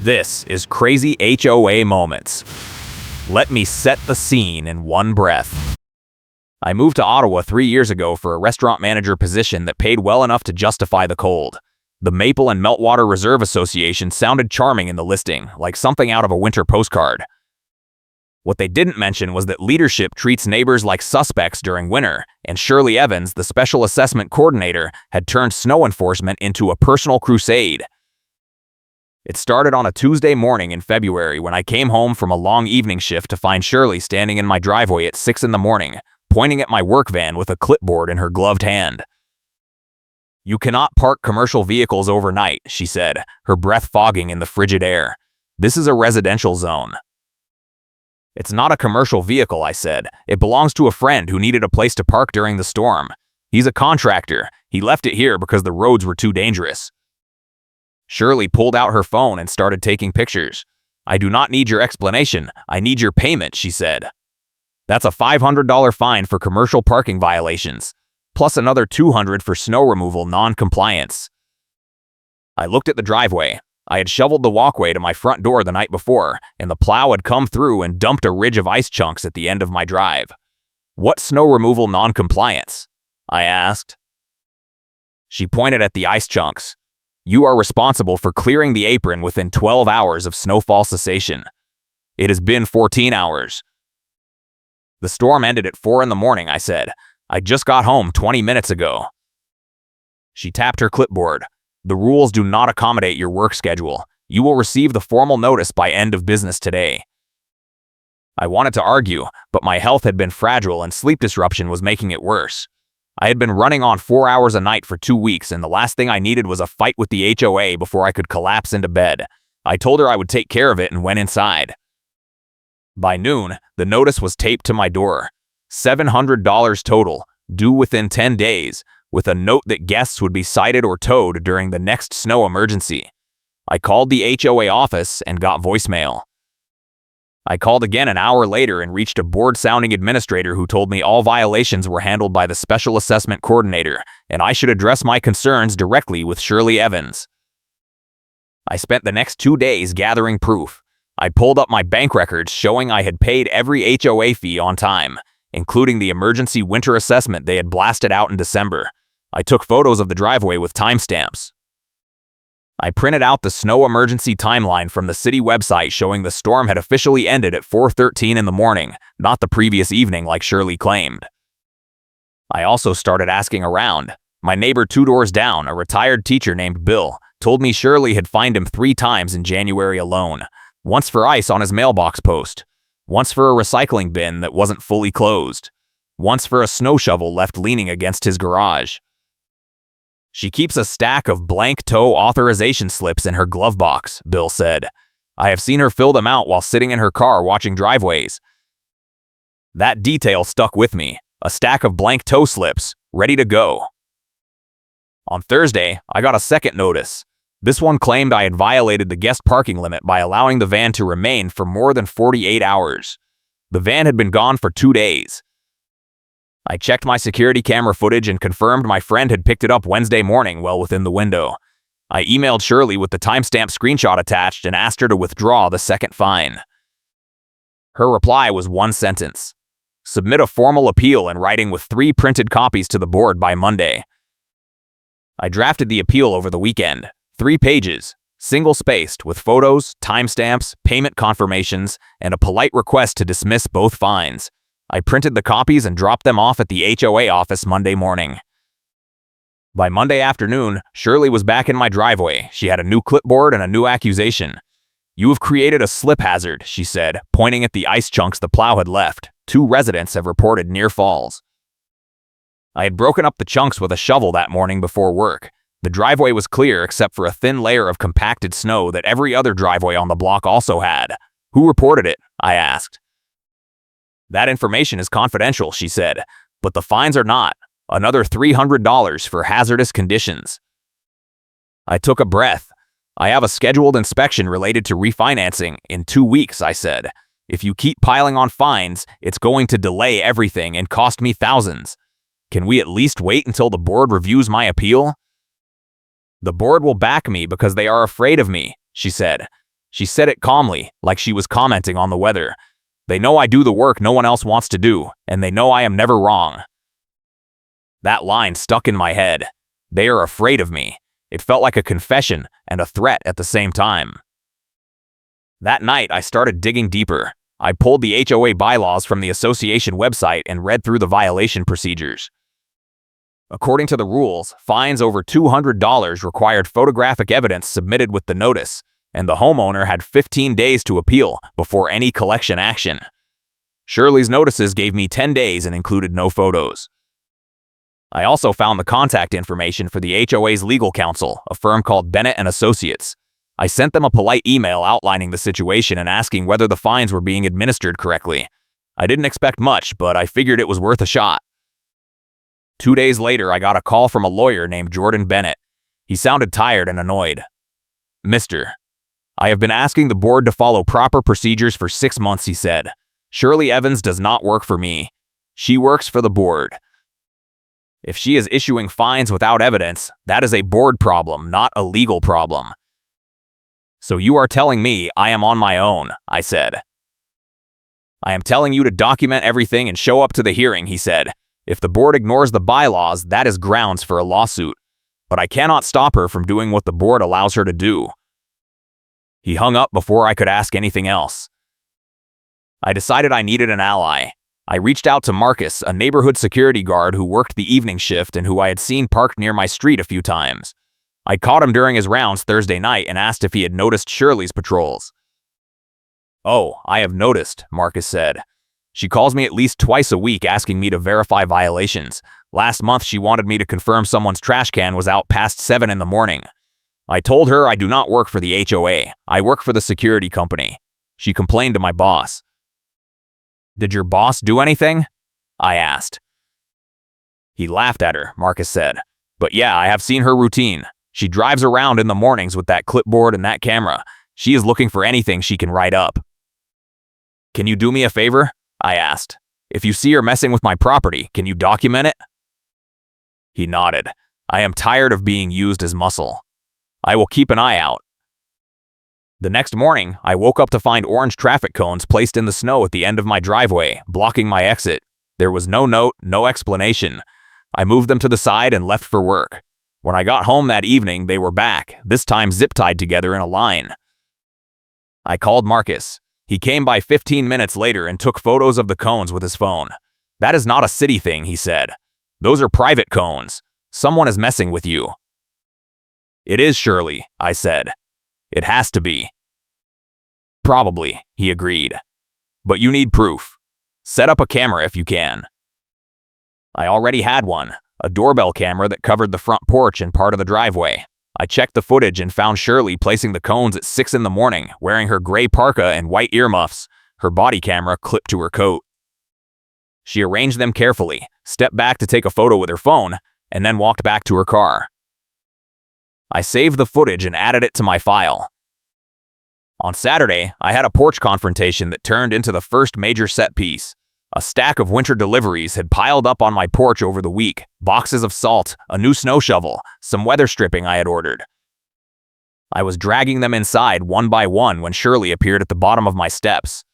This is Crazy HOA Moments. Let me set the scene in one breath. I moved to Ottawa 3 years ago for a restaurant manager position that paid well enough to justify the cold. The Maple and Meltwater Reserve Association sounded charming in the listing, like something out of a winter postcard. What they didn't mention was that leadership treats neighbors like suspects during winter, and Shirley Evans, the special assessment coordinator, had turned snow enforcement into a personal crusade. It started on a Tuesday morning in February when I came home from a long evening shift to find Shirley standing in my driveway at 6 in the morning, pointing at my work van with a clipboard in her gloved hand. "You cannot park commercial vehicles overnight," she said, her breath fogging in the frigid air. "This is a residential zone." "It's not a commercial vehicle," I said. "It belongs to a friend who needed a place to park during the storm. He's a contractor. He left it here because the roads were too dangerous." Shirley pulled out her phone and started taking pictures. "I do not need your explanation. I need your payment," she said. "That's a $500 fine for commercial parking violations, plus another $200 for snow removal non-compliance." I looked at the driveway. I had shoveled the walkway to my front door the night before, and the plow had come through and dumped a ridge of ice chunks at the end of my drive. "What snow removal non-compliance?" I asked. She pointed at the ice chunks. "You are responsible for clearing the apron within 12 hours of snowfall cessation. It has been 14 hours. "The storm ended at 4 in the morning," I said. "I just got home 20 minutes ago." She tapped her clipboard. "The rules do not accommodate your work schedule. You will receive the formal notice by end of business today." I wanted to argue, but my health had been fragile and sleep disruption was making it worse. I had been running on 4 hours a night for 2 weeks, and the last thing I needed was a fight with the HOA before I could collapse into bed. I told her I would take care of it and went inside. By noon, the notice was taped to my door. $700 total, due within 10 days, with a note that guests would be cited or towed during the next snow emergency. I called the HOA office and got voicemail. I called again an hour later and reached a bored-sounding administrator who told me all violations were handled by the special assessment coordinator, and I should address my concerns directly with Shirley Evans. I spent the next 2 days gathering proof. I pulled up my bank records showing I had paid every HOA fee on time, including the emergency winter assessment they had blasted out in December. I took photos of the driveway with timestamps. I printed out the snow emergency timeline from the city website showing the storm had officially ended at 4:13 in the morning, not the previous evening like Shirley claimed. I also started asking around. My neighbor 2 doors down, a retired teacher named Bill, told me Shirley had fined him 3 times in January alone. Once for ice on his mailbox post, once for a recycling bin that wasn't fully closed, once for a snow shovel left leaning against his garage. "She keeps a stack of blank tow authorization slips in her glove box," Bill said. "I have seen her fill them out while sitting in her car watching driveways." That detail stuck with me. A stack of blank tow slips, ready to go. On Thursday, I got a second notice. This one claimed I had violated the guest parking limit by allowing the van to remain for more than 48 hours. The van had been gone for 2 days. I checked my security camera footage and confirmed my friend had picked it up Wednesday morning well within the window. I emailed Shirley with the timestamp screenshot attached and asked her to withdraw the second fine. Her reply was one sentence: "Submit a formal appeal in writing with 3 printed copies to the board by Monday." I drafted the appeal over the weekend. 3 pages, single-spaced, with photos, timestamps, payment confirmations, and a polite request to dismiss both fines. I printed the copies and dropped them off at the HOA office Monday morning. By Monday afternoon, Shirley was back in my driveway. She had a new clipboard and a new accusation. "You have created a slip hazard," she said, pointing at the ice chunks the plow had left. 2 residents have reported near falls. I had broken up the chunks with a shovel that morning before work. The driveway was clear except for a thin layer of compacted snow that every other driveway on the block also had. "Who reported it?" I asked. "That information is confidential," she said, "but the fines are not. Another $300 for hazardous conditions." I took a breath. "I have a scheduled inspection related to refinancing in 2 weeks," I said. "If you keep piling on fines, it's going to delay everything and cost me thousands. Can we at least wait until the board reviews my appeal?" "The board will back me because they are afraid of me," she said. She said it calmly, like she was commenting on the weather. They know I do the work no one else wants to do, and they know I am never wrong. That line stuck in my head. They are afraid of me. It felt like a confession and a threat at the same time. That night, I started digging deeper. I pulled the HOA bylaws from the association website and read through the violation procedures. According to the rules, fines over $200 required photographic evidence submitted with the notice, and the homeowner had 15 days to appeal before any collection action. Shirley's notices gave me 10 days and included no photos. I also found the contact information for the HOA's legal counsel, a firm called Bennett & Associates. I sent them a polite email outlining the situation and asking whether the fines were being administered correctly. I didn't expect much, but I figured it was worth a shot. 2 days later, I got a call from a lawyer named Jordan Bennett. He sounded tired and annoyed. "Mister, I have been asking the board to follow proper procedures for 6 months," he said. "Shirley Evans does not work for me. She works for the board. If she is issuing fines without evidence, that is a board problem, not a legal problem." "So you are telling me I am on my own," I said. "I am telling you to document everything and show up to the hearing," he said. "If the board ignores the bylaws, that is grounds for a lawsuit. But I cannot stop her from doing what the board allows her to do." He hung up before I could ask anything else. I decided I needed an ally. I reached out to Marcus, a neighborhood security guard who worked the evening shift and who I had seen parked near my street a few times. I caught him during his rounds Thursday night and asked if he had noticed Shirley's patrols. "Oh, I have noticed," Marcus said. "She calls me at least twice a week asking me to verify violations. Last month she wanted me to confirm someone's trash can was out past 7 in the morning. I told her I do not work for the HOA. I work for the security company. She complained to my boss." "Did your boss do anything?" I asked. "He laughed at her," Marcus said. "But yeah, I have seen her routine. She drives around in the mornings with that clipboard and that camera. She is looking for anything she can write up." "Can you do me a favor?" I asked. "If you see her messing with my property, can you document it?" He nodded. "I am tired of being used as muscle. I will keep an eye out." The next morning, I woke up to find orange traffic cones placed in the snow at the end of my driveway, blocking my exit. There was no note, no explanation. I moved them to the side and left for work. When I got home that evening, they were back, this time zip-tied together in a line. I called Marcus. He came by 15 minutes later and took photos of the cones with his phone. "That is not a city thing," he said. "Those are private cones. Someone is messing with you." "It is Shirley," I said. "It has to be." "Probably," he agreed. "But you need proof. Set up a camera if you can." I already had one, a doorbell camera that covered the front porch and part of the driveway. I checked the footage and found Shirley placing the cones at 6 in the morning, wearing her gray parka and white earmuffs, her body camera clipped to her coat. She arranged them carefully, stepped back to take a photo with her phone, and then walked back to her car. I saved the footage and added it to my file. On Saturday, I had a porch confrontation that turned into the first major set piece. A stack of winter deliveries had piled up on my porch over the week, boxes of salt, a new snow shovel, some weather stripping I had ordered. I was dragging them inside one by one when Shirley appeared at the bottom of my steps.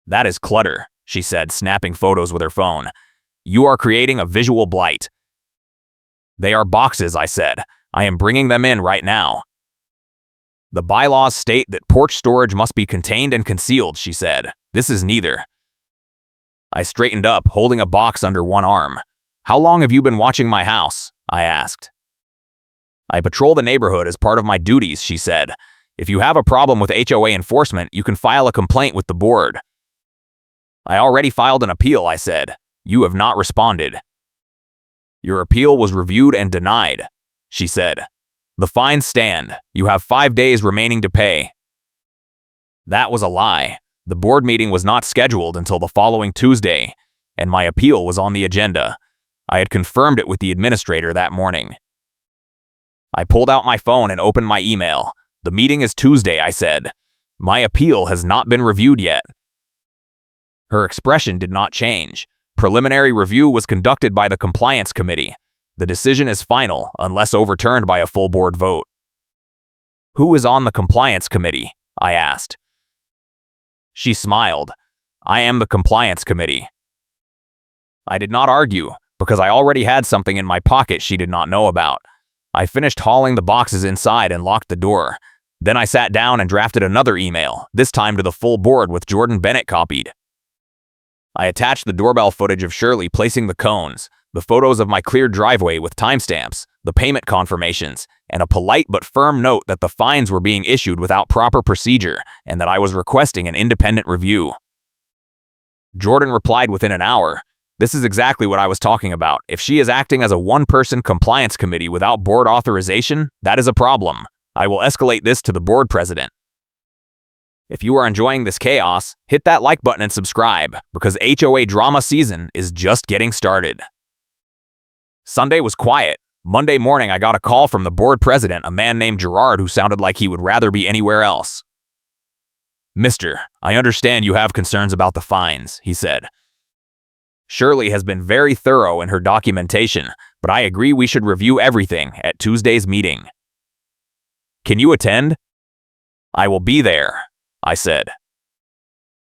"That is clutter," she said, snapping photos with her phone. "You are creating a visual blight." "They are boxes," I said. "I am bringing them in right now." "The bylaws state that porch storage must be contained and concealed," she said. "This is neither." I straightened up, holding a box under one arm. "How long have you been watching my house?" I asked. "I patrol the neighborhood as part of my duties," she said. "If you have a problem with HOA enforcement, you can file a complaint with the board." "I already filed an appeal," I said. "You have not responded." "Your appeal was reviewed and denied," she said. "The fines stand. You have 5 days remaining to pay." That was a lie. The board meeting was not scheduled until the following Tuesday, and my appeal was on the agenda. I had confirmed it with the administrator that morning. I pulled out my phone and opened my email. "The meeting is Tuesday," I said. "My appeal has not been reviewed yet." Her expression did not change. Preliminary review was conducted by the compliance committee. The decision is final unless overturned by a full board vote. "Who is on the compliance committee?" I asked. She smiled. "I am the compliance committee." I did not argue, because I already had something in my pocket she did not know about. I finished hauling the boxes inside and locked the door. Then I sat down and drafted another email, this time to the full board with Jordan Bennett copied. I attached the doorbell footage of Shirley placing the cones, the photos of my cleared driveway with timestamps, the payment confirmations, and a polite but firm note that the fines were being issued without proper procedure and that I was requesting an independent review. Jordan replied within an hour, "This is exactly what I was talking about. If she is acting as a one-person compliance committee without board authorization, that is a problem. I will escalate this to the board president." If you are enjoying this chaos, hit that like button and subscribe, because HOA drama season is just getting started. Sunday was quiet. Monday morning I got a call from the board president, a man named Gerard who sounded like he would rather be anywhere else. "Mister, I understand you have concerns about the fines," he said. "Shirley has been very thorough in her documentation, but I agree we should review everything at Tuesday's meeting. Can you attend?" "I will be there," I said.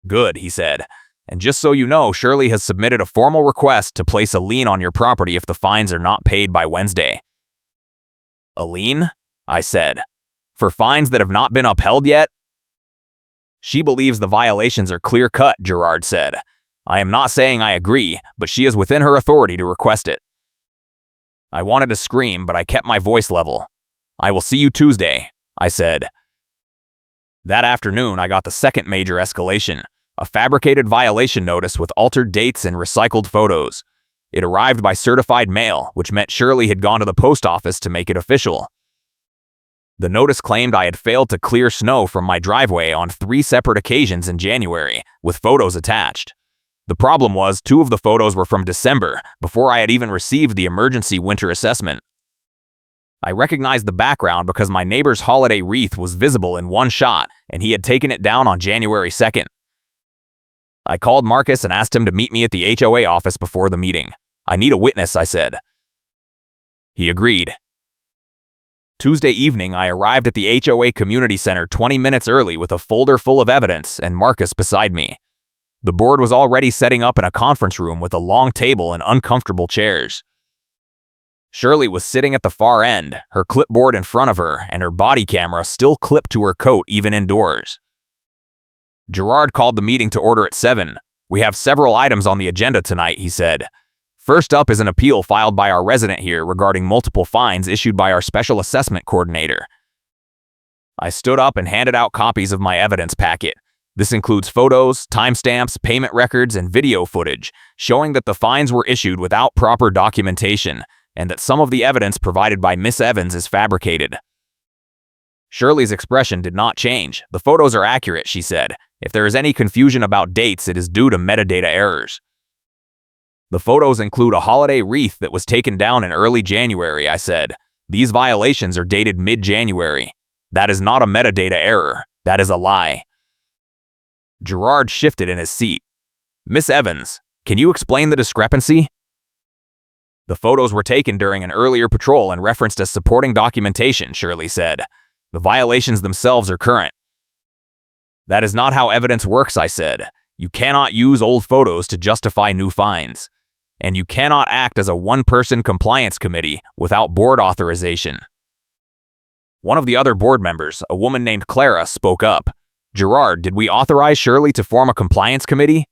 "Good," he said. "And just so you know, Shirley has submitted a formal request to place a lien on your property if the fines are not paid by Wednesday." "A lien?" I said. "For fines that have not been upheld yet?" "She believes the violations are clear-cut," Gerard said. "I am not saying I agree, but she is within her authority to request it." I wanted to scream, but I kept my voice level. "I will see you Tuesday," I said. That afternoon, I got the second major escalation, a fabricated violation notice with altered dates and recycled photos. It arrived by certified mail, which meant Shirley had gone to the post office to make it official. The notice claimed I had failed to clear snow from my driveway on 3 separate occasions in January, with photos attached. The problem was 2 of the photos were from December, before I had even received the emergency winter assessment. I recognized the background because my neighbor's holiday wreath was visible in one shot, and he had taken it down on January 2nd. I called Marcus and asked him to meet me at the HOA office before the meeting. "I need a witness," I said. He agreed. Tuesday evening, I arrived at the HOA community center 20 minutes early with a folder full of evidence and Marcus beside me. The board was already setting up in a conference room with a long table and uncomfortable chairs. Shirley was sitting at the far end, her clipboard in front of her, and her body camera still clipped to her coat even indoors. Gerard called the meeting to order at 7. "We have several items on the agenda tonight," he said. "First up is an appeal filed by our resident here regarding multiple fines issued by our special assessment coordinator." I stood up and handed out copies of my evidence packet. This includes photos, timestamps, payment records, and video footage, showing that the fines were issued without proper documentation, and that some of the evidence provided by Miss Evans is fabricated. Shirley's expression did not change. "The photos are accurate," she said. "If there is any confusion about dates, it is due to metadata errors." "The photos include a holiday wreath that was taken down in early January," I said. "These violations are dated mid-January. That is not a metadata error. That is a lie." Gerard shifted in his seat. "Miss Evans, can you explain the discrepancy?" "The photos were taken during an earlier patrol and referenced as supporting documentation," Shirley said. "The violations themselves are current." "That is not how evidence works," I said. "You cannot use old photos to justify new fines. And you cannot act as a one-person compliance committee without board authorization." One of the other board members, a woman named Clara, spoke up. "Gerard, did we authorize Shirley to form a compliance committee?"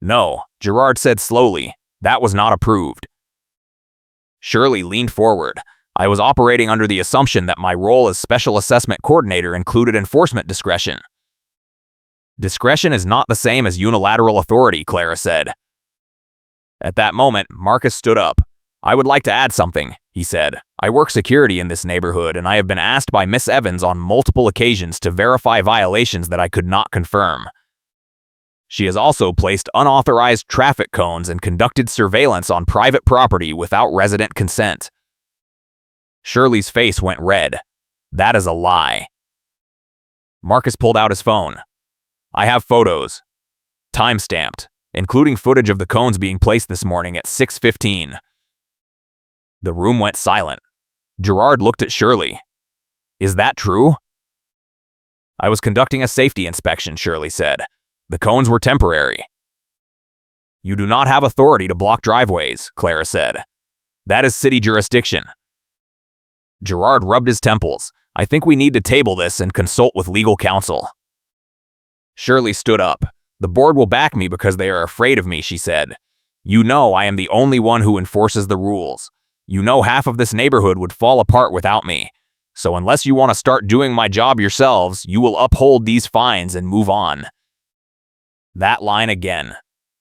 "No," Gerard said slowly. "That was not approved." Shirley leaned forward. "I was operating under the assumption that my role as special assessment coordinator included enforcement discretion." "Discretion is not the same as unilateral authority," Clara said. At that moment, Marcus stood up. "I would like to add something," he said. "I work security in this neighborhood, and I have been asked by Miss Evans on multiple occasions to verify violations that I could not confirm. She has also placed unauthorized traffic cones and conducted surveillance on private property without resident consent." Shirley's face went red. "That is a lie." Marcus pulled out his phone. "I have photos. Time-stamped, including footage of the cones being placed this morning at 6:15. The room went silent. Gerard looked at Shirley. Is that true? I was conducting a safety inspection, Shirley said. The cones were temporary. You do not have authority to block driveways, Clara said. That is city jurisdiction. Gerard rubbed his temples. I think we need to table this and consult with legal counsel. Shirley stood up. The board will back me because they are afraid of me, she said. You know I am the only one who enforces the rules. You know half of this neighborhood would fall apart without me. So unless you want to start doing my job yourselves, you will uphold these fines and move on. That line again.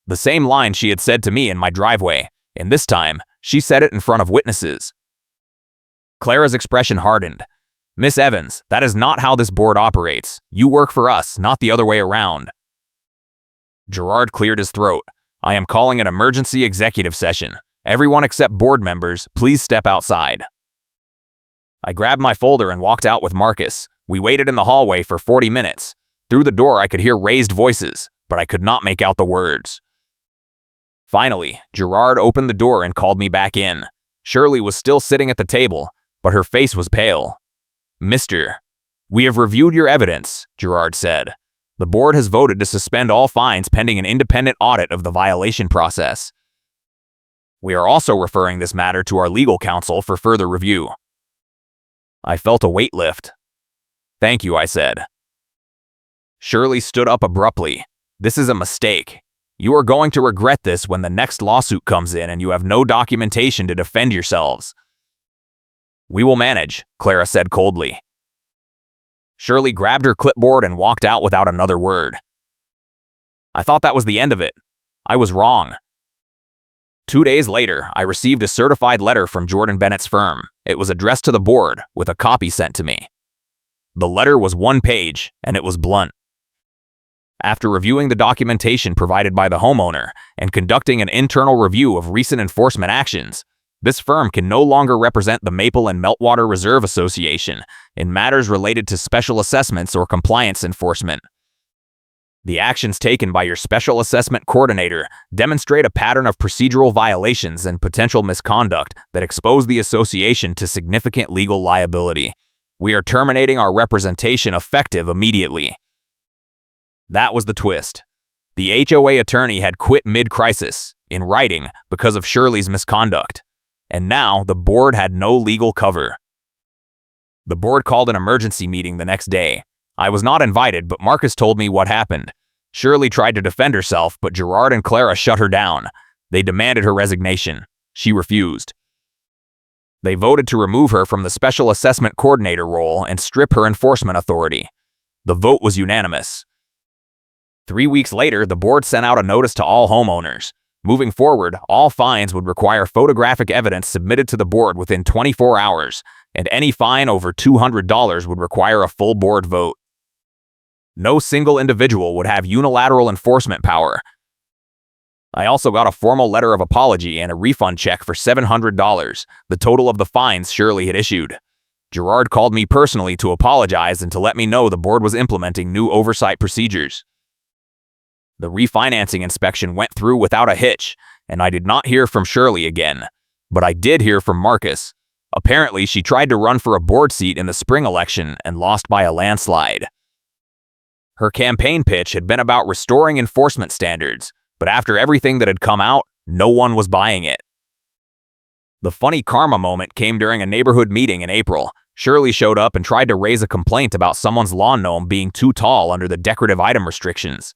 The same line she had said to me in my driveway, and this time, she said it in front of witnesses. Clara's expression hardened. Miss Evans, that is not how this board operates. You work for us, not the other way around. Gerard cleared his throat. I am calling an emergency executive session. Everyone except board members, please step outside. I grabbed my folder and walked out with Marcus. We waited in the hallway for 40 minutes. Through the door I could hear raised voices, but I could not make out the words. Finally, Gerard opened the door and called me back in. Shirley was still sitting at the table, but her face was pale. Mister, we have reviewed your evidence, Gerard said. The board has voted to suspend all fines pending an independent audit of the violation process. We are also referring this matter to our legal counsel for further review. I felt a weight lift. Thank you, I said. Shirley stood up abruptly. This is a mistake. You are going to regret this when the next lawsuit comes in and you have no documentation to defend yourselves. We will manage, Clara said coldly. Shirley grabbed her clipboard and walked out without another word. I thought that was the end of it. I was wrong. 2 days later, I received a certified letter from Jordan Bennett's firm. It was addressed to the board, with a copy sent to me. The letter was 1 page, and it was blunt. After reviewing the documentation provided by the homeowner and conducting an internal review of recent enforcement actions, this firm can no longer represent the Maple and Meltwater Reserve Association in matters related to special assessments or compliance enforcement. The actions taken by your special assessment coordinator demonstrate a pattern of procedural violations and potential misconduct that expose the association to significant legal liability. We are terminating our representation effective immediately. That was the twist. The HOA attorney had quit mid-crisis, in writing, because of Shirley's misconduct. And now the board had no legal cover. The board called an emergency meeting the next day. I was not invited, but Marcus told me what happened. Shirley tried to defend herself, but Gerard and Clara shut her down. They demanded her resignation. She refused. They voted to remove her from the special assessment coordinator role and strip her enforcement authority. The vote was unanimous. 3 weeks later, the board sent out a notice to all homeowners. Moving forward, all fines would require photographic evidence submitted to the board within 24 hours, and any fine over $200 would require a full board vote. No single individual would have unilateral enforcement power. I also got a formal letter of apology and a refund check for $700, the total of the fines Shirley had issued. Gerard called me personally to apologize and to let me know the board was implementing new oversight procedures. The refinancing inspection went through without a hitch, and I did not hear from Shirley again. But I did hear from Marcus. Apparently, she tried to run for a board seat in the spring election and lost by a landslide. Her campaign pitch had been about restoring enforcement standards, but after everything that had come out, no one was buying it. The funny karma moment came during a neighborhood meeting in April. Shirley showed up and tried to raise a complaint about someone's lawn gnome being too tall under the decorative item restrictions.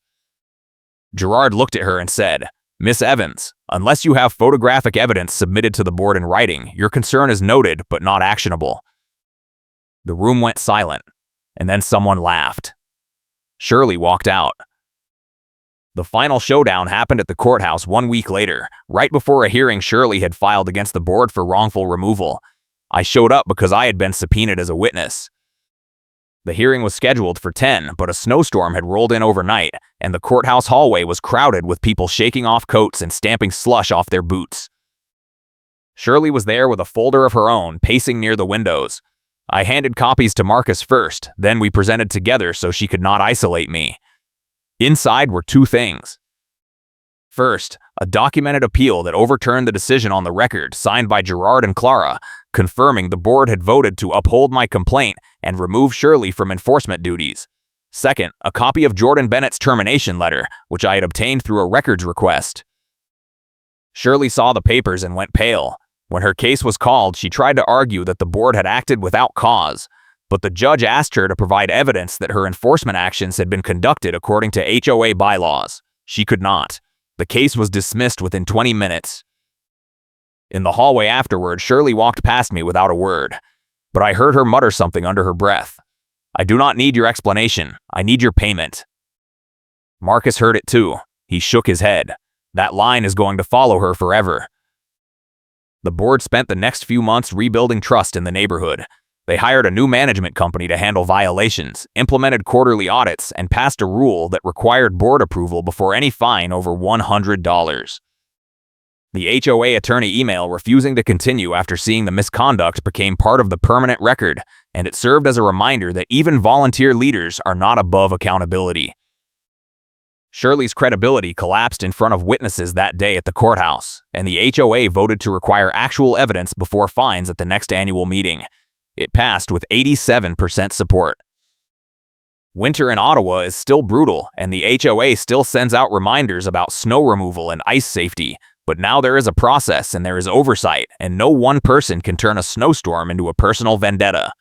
Gerard looked at her and said, Miss Evans, unless you have photographic evidence submitted to the board in writing, your concern is noted but not actionable. The room went silent, and then someone laughed. Shirley walked out. The final showdown happened at the courthouse 1 week later, right before a hearing Shirley had filed against the board for wrongful removal. I showed up because I had been subpoenaed as a witness. The hearing was scheduled for 10, but a snowstorm had rolled in overnight, and the courthouse hallway was crowded with people shaking off coats and stamping slush off their boots. Shirley was there with a folder of her own, pacing near the windows. I handed copies to Marcus first, then we presented together so she could not isolate me. Inside were 2 things. First, a documented appeal that overturned the decision on the record, signed by Gerard and Clara, confirming the board had voted to uphold my complaint and remove Shirley from enforcement duties. Second, a copy of Jordan Bennett's termination letter, which I had obtained through a records request. Shirley saw the papers and went pale. When her case was called, she tried to argue that the board had acted without cause, but the judge asked her to provide evidence that her enforcement actions had been conducted according to HOA bylaws. She could not. The case was dismissed within 20 minutes. In the hallway afterward, Shirley walked past me without a word, but I heard her mutter something under her breath. "I do not need your explanation. I need your payment." Marcus heard it too. He shook his head. That line is going to follow her forever. The board spent the next few months rebuilding trust in the neighborhood. They hired a new management company to handle violations, implemented quarterly audits, and passed a rule that required board approval before any fine over $100. The HOA attorney email refusing to continue after seeing the misconduct became part of the permanent record, and it served as a reminder that even volunteer leaders are not above accountability. Shirley's credibility collapsed in front of witnesses that day at the courthouse, and the HOA voted to require actual evidence before fines at the next annual meeting. It passed with 87% support. Winter in Ottawa is still brutal, and the HOA still sends out reminders about snow removal and ice safety, but now there is a process and there is oversight, and no one person can turn a snowstorm into a personal vendetta.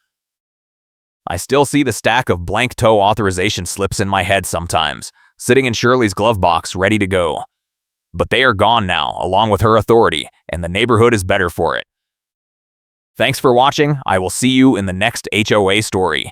I still see the stack of blank toe authorization slips in my head sometimes, sitting in Shirley's glove box ready to go. But they are gone now, along with her authority, and the neighborhood is better for it. Thanks for watching. I will see you in the next HOA story.